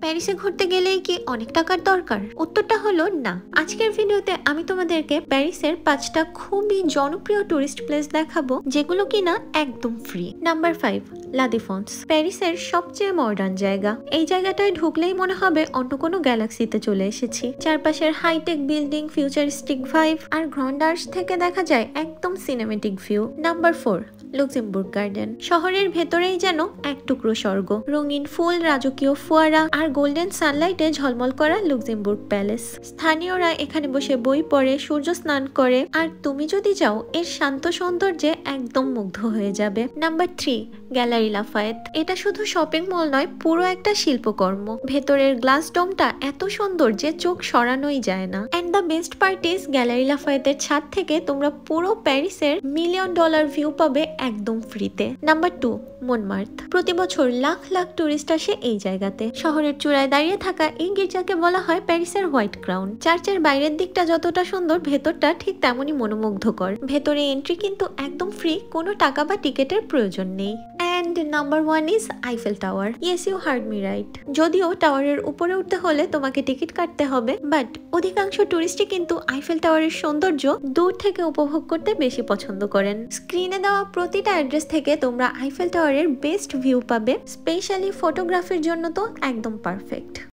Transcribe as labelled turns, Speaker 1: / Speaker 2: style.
Speaker 1: প্যারিসে ঘুরতে গেলেই কি অনেক টাকার দরকার? উত্তরটা হলো না। আজকের ভিডিওতে আমি তোমাদেরকে প্যারিসের 5টা খুবই জনপ্রিয় টুরিস্ট প্লেস দেখাবো যেগুলো কিনা একদম ফ্রি। নাম্বার 5, লা ডিফেন্স। প্যারিসের সবচেয়ে মডার্ন জায়গা। এই জায়গাটায় ঢুকলেই মনে হবে অন্য কোনো গ্যালাক্সিতে চলে এসেছি। চারপাশের হাইটেক বিল্ডিং, ফিউচারিস্টিক ভাইব আর গ্র্যান্ড আর্চ থেকে দেখা যায় একদম cinematic view. Number 4, Luxembourg garden. শহরের ভেতরেই যেন এক টুকরো স্বর্গ। রঙিন ফুল, রাজকীয় ফোয়ারা আর গোল্ডেন সানলাইটে ঝলমল করা লুক্সেমবুর্গ প্যালেস। স্থানীয়রা এখানে বসে বই পড়ে, সূর্য স্নান করে, আর তুমি যদি যাও এর শান্ত সৌন্দর্যে একদম মুগ্ধ হয়ে যাবে। Number 3, galeries Lafayette. এটা শুধু শপিং মল নয়, পুরো একটা শিল্পকর্ম। ভেতরের গ্লাস ডোমটা এত সুন্দর যে চোখ সরানোই যায় না। And the best part is, galeries লাফায়েতের ছাদ থেকে তোমরা পুরো প্যারিসের $1,000,000 ভিউ পাবে একদম ফ্রিতে। নাম্বার 2, মনমার্থ। প্রতি বছর লাখ লাখ টুরিস্ট আসে এই জায়গাতে। শহরের চূড়ায় দাঁড়িয়ে থাকা এই গির্জাকে বলা হয় প্যারিসের হোয়াইট ক্রাউন। চার্চের বাইরের দিকটা যতটা সুন্দর, ভেতরটা ঠিক তেমনই মনোমুগ্ধকর। ভেতরে এন্ট্রি কিন্তু একদম ফ্রি, কোনো টাকা বা টিকেটের প্রয়োজন নেই। And number 1 is Eiffel tower. Yes, you heard me right. যদিও টাওয়ারের উপরে উঠতে হলে তোমাকে টিকিট কাটতে হবে, বাট অধিকাংশ টুরিস্টই কিন্তু আইফেল টাওয়ারের সৌন্দর্য দূর থেকে উপভোগ করতে বেশি পছন্দ করেন। স্ক্রিনে দেওয়া প্রতিটা অ্যাড্রেস থেকে তোমরা আইফেল টাওয়ারের বেস্ট ভিউ পাবে। স্পেশালি ফটোগ্রাফির জন্য তো একদম পারফেক্ট।